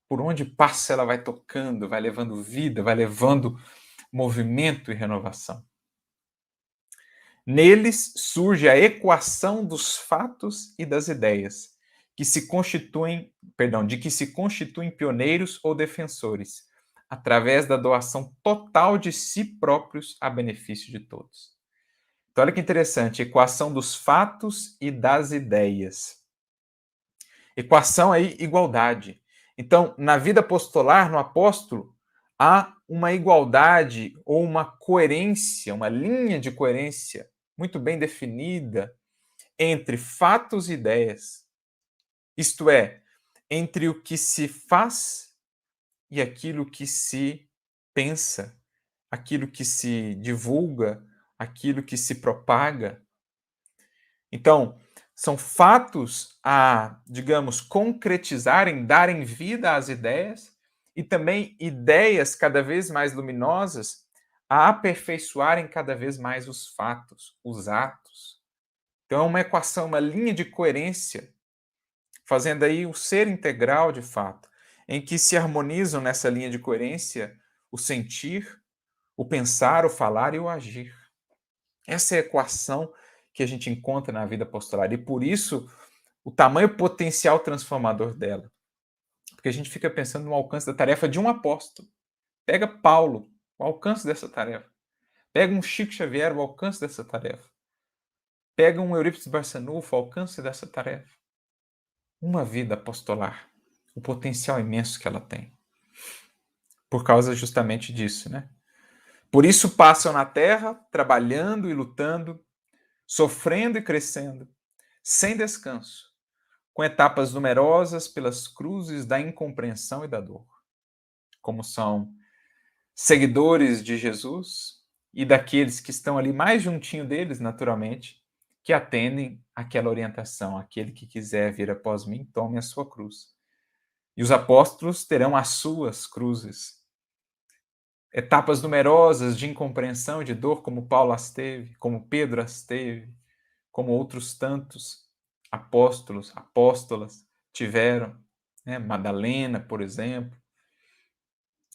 Speaker 1: por onde passa, ela vai tocando, vai levando vida, vai levando movimento e renovação. Neles surge a equação dos fatos e das ideias, de que se constituem pioneiros ou defensores, através da doação total de si próprios a benefício de todos. Então, olha que interessante, equação dos fatos e das ideias. Equação aí, igualdade. Então, na vida apostolar, no apóstolo, há uma igualdade ou uma coerência, uma linha de coerência muito bem definida entre fatos e ideias. Isto é, entre o que se faz e aquilo que se pensa, aquilo que se divulga, aquilo que se propaga. Então, são fatos a, digamos, concretizarem, darem vida às ideias, e também ideias cada vez mais luminosas a aperfeiçoarem cada vez mais os fatos, os atos. Então, é uma equação, uma linha de coerência, fazendo aí o ser integral de fato, em que se harmonizam nessa linha de coerência o sentir, o pensar, o falar e o agir. Essa é a equação que a gente encontra na vida apostolar, e por isso o tamanho potencial transformador dela. Porque a gente fica pensando no alcance da tarefa de um apóstolo. Pega Paulo, o alcance dessa tarefa. Pega um Chico Xavier, o alcance dessa tarefa. Pega um Eurípides Barçanufo, o alcance dessa tarefa. Uma vida apostolar, o potencial imenso que ela tem. Por causa justamente disso, né? Por isso passam na terra, trabalhando e lutando, sofrendo e crescendo, sem descanso, com etapas numerosas pelas cruzes da incompreensão e da dor. Como são seguidores de Jesus e daqueles que estão ali mais juntinho deles, naturalmente, que atendem àquela orientação. Aquele que quiser vir após mim, tome a sua cruz. E os apóstolos terão as suas cruzes. Etapas numerosas de incompreensão e de dor, como Paulo as teve, como Pedro as teve, como outros tantos apóstolos, apóstolas tiveram, né? Madalena, por exemplo.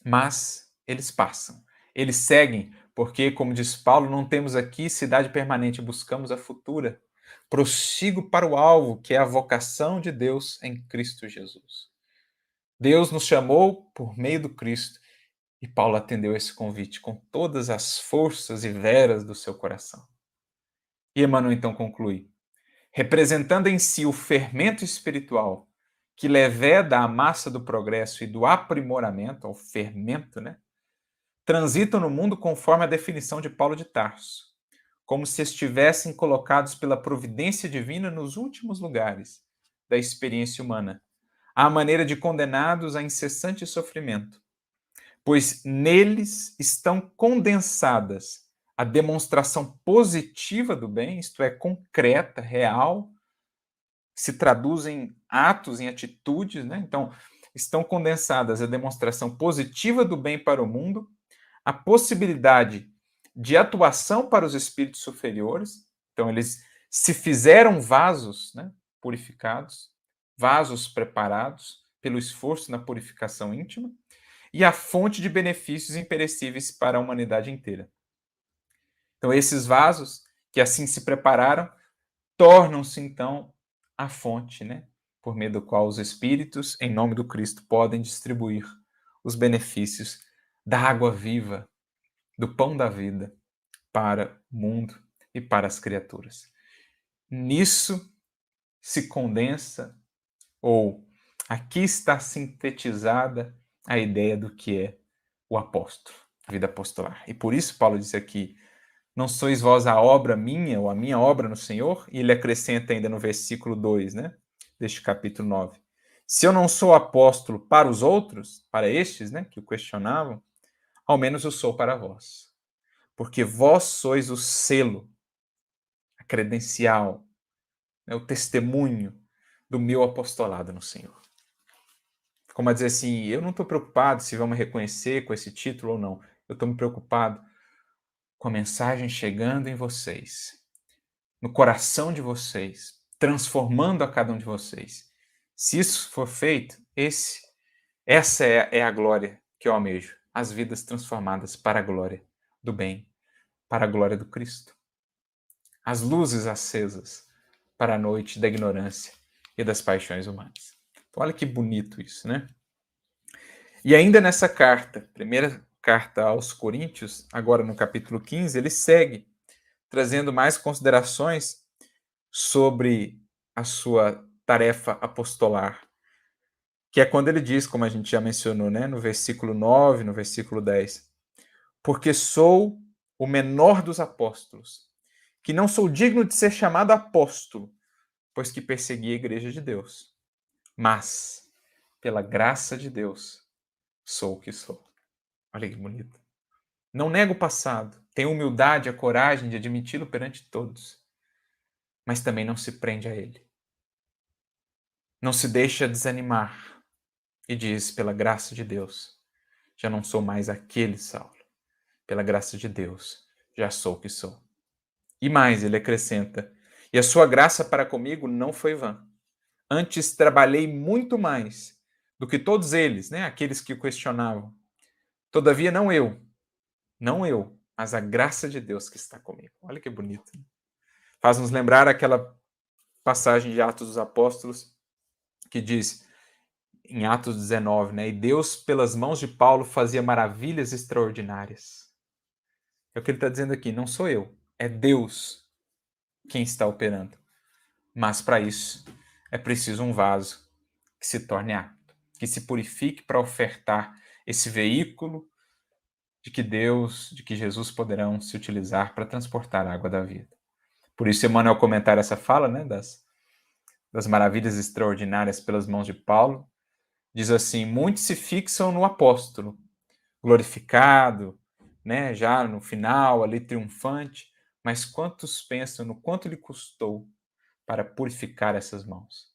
Speaker 1: Mas eles passam, eles seguem, porque, como diz Paulo, não temos aqui cidade permanente, buscamos a futura. Prossigo para o alvo, que é a vocação de Deus em Cristo Jesus. Deus nos chamou por meio do Cristo, e Paulo atendeu esse convite com todas as forças e veras do seu coração. E Emmanuel então conclui: representando em si o fermento espiritual que leveda a massa do progresso e do aprimoramento, ao fermento, né? Transitam no mundo conforme a definição de Paulo de Tarso, como se estivessem colocados pela providência divina nos últimos lugares da experiência humana, à maneira de condenados a incessante sofrimento, pois neles estão condensadas a demonstração positiva do bem, isto é, concreta, real, se traduzem em atos, em atitudes, né? Então, estão condensadas a demonstração positiva do bem para o mundo, a possibilidade de atuação para os espíritos superiores. Então, eles se fizeram vasos, né, purificados, vasos preparados pelo esforço na purificação íntima, e a fonte de benefícios imperecíveis para a humanidade inteira. Então, esses vasos, que assim se prepararam, tornam-se, então, a fonte, né, por meio do qual os espíritos, em nome do Cristo, podem distribuir os benefícios da água viva, do pão da vida, para o mundo e para as criaturas. Nisso se condensa, ou aqui está sintetizada a ideia do que é o apóstolo, a vida apostolar. E por isso Paulo diz aqui, não sois vós a obra minha, ou a minha obra no Senhor? E ele acrescenta ainda no versículo 2, né, deste capítulo 9. Se eu não sou apóstolo para os outros, para estes, né, que o questionavam, ao menos eu sou para vós. Porque vós sois o selo, a credencial, né, o testemunho do meu apostolado no Senhor. Como a dizer assim, eu não estou preocupado se vão me reconhecer com esse título ou não. Eu estou me preocupado com a mensagem chegando em vocês, no coração de vocês, transformando a cada um de vocês. Se isso for feito, essa é a glória que eu almejo. As vidas transformadas para a glória do bem, para a glória do Cristo. As luzes acesas para a noite da ignorância e das paixões humanas. Então, olha que bonito isso, né? E ainda nessa carta, primeira carta aos Coríntios, agora no capítulo 15, ele segue trazendo mais considerações sobre a sua tarefa apostolar, que é quando ele diz, como a gente já mencionou, né, no versículo 9, no versículo 10, porque sou o menor dos apóstolos, que não sou digno de ser chamado apóstolo, pois que persegui a igreja de Deus. Mas, pela graça de Deus, sou o que sou. Olha que bonito. Não nego o passado, tenho humildade, a coragem de admiti-lo perante todos, mas também não se prende a ele. Não se deixa desanimar e diz, pela graça de Deus, já não sou mais aquele Saulo. Pela graça de Deus, já sou o que sou. E mais, ele acrescenta, e a sua graça para comigo não foi vã. Antes trabalhei muito mais do que todos eles, né, aqueles que o questionavam. Todavia, não eu, mas a graça de Deus que está comigo. Olha que bonito. Né? Faz-nos lembrar aquela passagem de Atos dos Apóstolos que diz, em Atos 19, né, e Deus, pelas mãos de Paulo, fazia maravilhas extraordinárias. É o que ele está dizendo aqui, não sou eu, é Deus quem está operando. Mas para isso é preciso um vaso que se torne apto, que se purifique para ofertar esse veículo de que Deus, de que Jesus poderão se utilizar para transportar a água da vida. Por isso, Emmanuel comentar essa fala, né, das maravilhas extraordinárias pelas mãos de Paulo, diz assim, muitos se fixam no apóstolo, glorificado, né, já no final, ali triunfante, mas quantos pensam no quanto lhe custou para purificar essas mãos?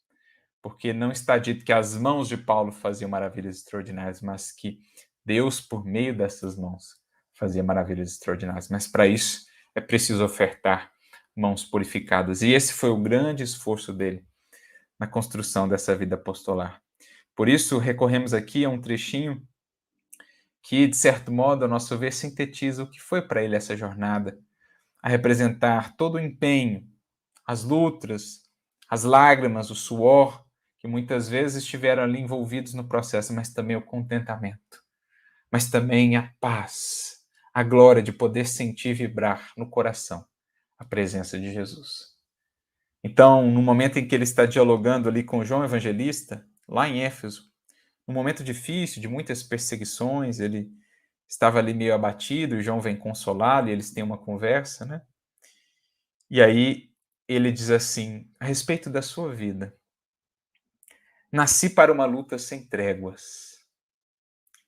Speaker 1: Porque não está dito que as mãos de Paulo faziam maravilhas extraordinárias, mas que Deus, por meio dessas mãos, fazia maravilhas extraordinárias. Mas para isso é preciso ofertar mãos purificadas. E esse foi o grande esforço dele na construção dessa vida apostolar. Por isso, recorremos aqui a um trechinho que, de certo modo, a nosso ver, sintetiza o que foi para ele essa jornada, a representar todo o empenho, as lutas, as lágrimas, o suor, que muitas vezes estiveram ali envolvidos no processo, mas também o contentamento, mas também a paz, a glória de poder sentir vibrar no coração a presença de Jesus. Então, no momento em que ele está dialogando ali com João Evangelista, lá em Éfeso, num momento difícil, de muitas perseguições, ele estava ali meio abatido, e João vem consolá-lo, e eles têm uma conversa, né? E aí ele diz assim, a respeito da sua vida, nasci para uma luta sem tréguas,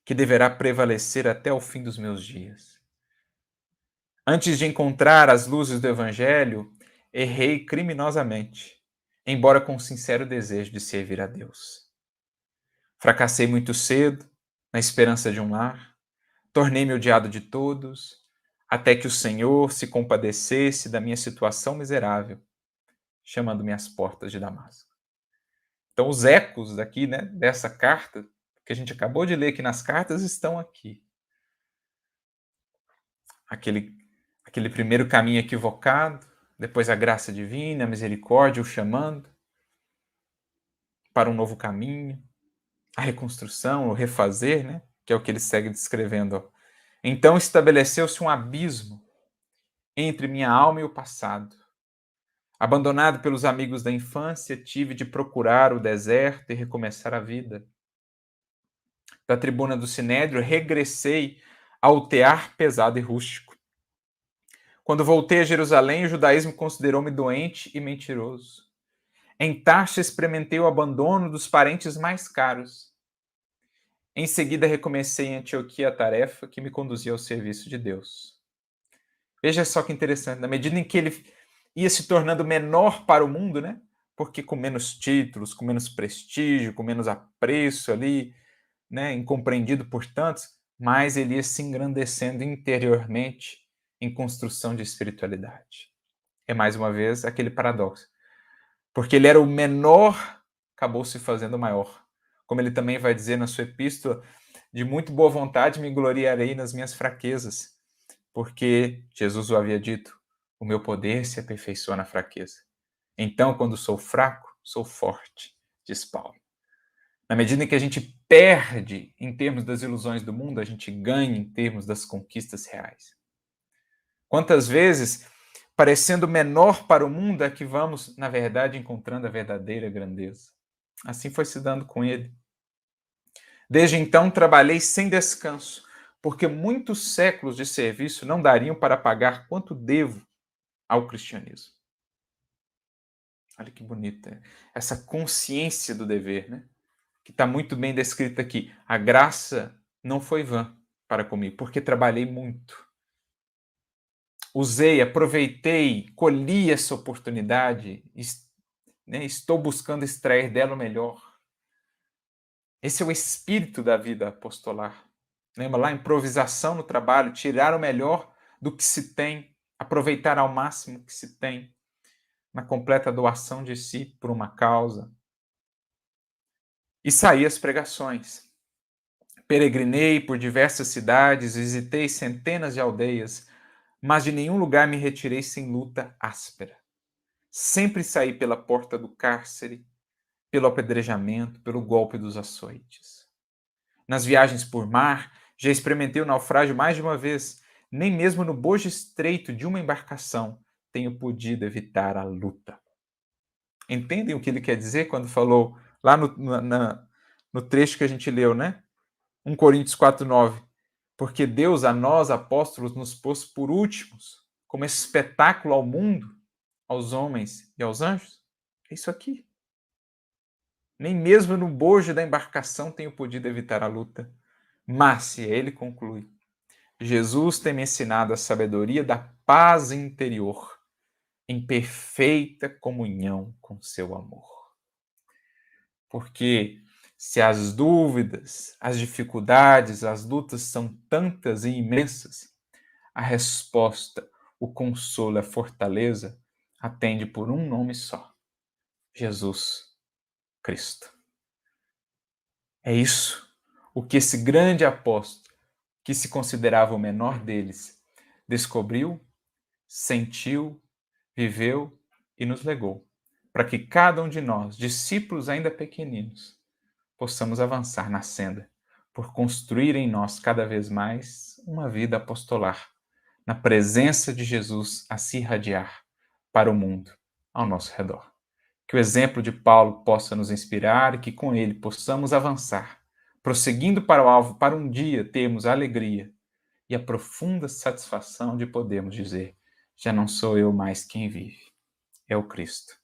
Speaker 1: que deverá prevalecer até o fim dos meus dias. Antes de encontrar as luzes do Evangelho, errei criminosamente, embora com um sincero desejo de servir a Deus. Fracassei muito cedo, na esperança de um lar, tornei-me odiado de todos, até que o Senhor se compadecesse da minha situação miserável, chamando-me às portas de Damasco. Então, os ecos daqui, né, dessa carta, que a gente acabou de ler aqui nas cartas, estão aqui. Aquele primeiro caminho equivocado, depois a graça divina, a misericórdia o chamando para um novo caminho, a reconstrução, o refazer, né, que é o que ele segue descrevendo. Ó. Então estabeleceu-se um abismo entre minha alma e o passado. Abandonado pelos amigos da infância, tive de procurar o deserto e recomeçar a vida. Da tribuna do Sinédrio, regressei ao tear pesado e rústico. Quando voltei a Jerusalém, o judaísmo considerou-me doente e mentiroso. Em Tarso, experimentei o abandono dos parentes mais caros. Em seguida, recomecei em Antioquia a tarefa que me conduzia ao serviço de Deus. Veja só que interessante, na medida em que ele ia se tornando menor para o mundo, né? Porque com menos títulos, com menos prestígio, com menos apreço ali, né? Incompreendido por tantos, mais ele ia se engrandecendo interiormente em construção de espiritualidade. É mais uma vez aquele paradoxo. Porque ele era o menor, acabou se fazendo maior. Como ele também vai dizer na sua epístola, de muito boa vontade me gloriarei nas minhas fraquezas, porque Jesus o havia dito, o meu poder se aperfeiçoa na fraqueza. Então, quando sou fraco, sou forte, diz Paulo. Na medida em que a gente perde em termos das ilusões do mundo, a gente ganha em termos das conquistas reais. Quantas vezes, parecendo menor para o mundo, é que vamos, na verdade, encontrando a verdadeira grandeza. Assim foi se dando com ele. Desde então, trabalhei sem descanso, porque muitos séculos de serviço não dariam para pagar quanto devo ao cristianismo. Olha que bonita essa consciência do dever, né? Que está muito bem descrita aqui. A graça não foi vã para comigo, porque trabalhei muito. Usei, aproveitei, colhi essa oportunidade, né? Estou buscando extrair dela o melhor. Esse é o espírito da vida apostolar. Lembra lá, improvisação no trabalho, tirar o melhor do que se tem, aproveitar ao máximo o que se tem, na completa doação de si por uma causa. E saí às pregações. Peregrinei por diversas cidades, visitei centenas de aldeias, mas de nenhum lugar me retirei sem luta áspera. Sempre saí pela porta do cárcere, pelo apedrejamento, pelo golpe dos açoites. Nas viagens por mar, já experimentei o naufrágio mais de uma vez. Nem mesmo no bojo estreito de uma embarcação tenho podido evitar a luta. Entendem o que ele quer dizer quando falou lá no trecho que a gente leu, né? 1 Coríntios 4,9. Porque Deus a nós, apóstolos, nos pôs por últimos, como espetáculo ao mundo, aos homens e aos anjos. É isso aqui. Nem mesmo no bojo da embarcação tenho podido evitar a luta. Mas, se ele conclui, Jesus tem me ensinado a sabedoria da paz interior, em perfeita comunhão com seu amor. Porque se as dúvidas, as dificuldades, as lutas são tantas e imensas, a resposta, o consolo, a fortaleza, atende por um nome só: Jesus Cristo. É isso o que esse grande apóstolo, que se considerava o menor deles, descobriu, sentiu, viveu e nos legou, para que cada um de nós, discípulos ainda pequeninos, possamos avançar na senda, por construir em nós cada vez mais uma vida apostolar, na presença de Jesus a se irradiar para o mundo ao nosso redor. Que o exemplo de Paulo possa nos inspirar e que com ele possamos avançar, prosseguindo para o alvo, para um dia termos a alegria e a profunda satisfação de podermos dizer: já não sou eu mais quem vive, é o Cristo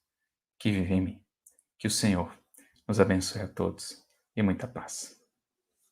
Speaker 1: que vive em mim. Que o Senhor nos abençoe a todos e muita paz.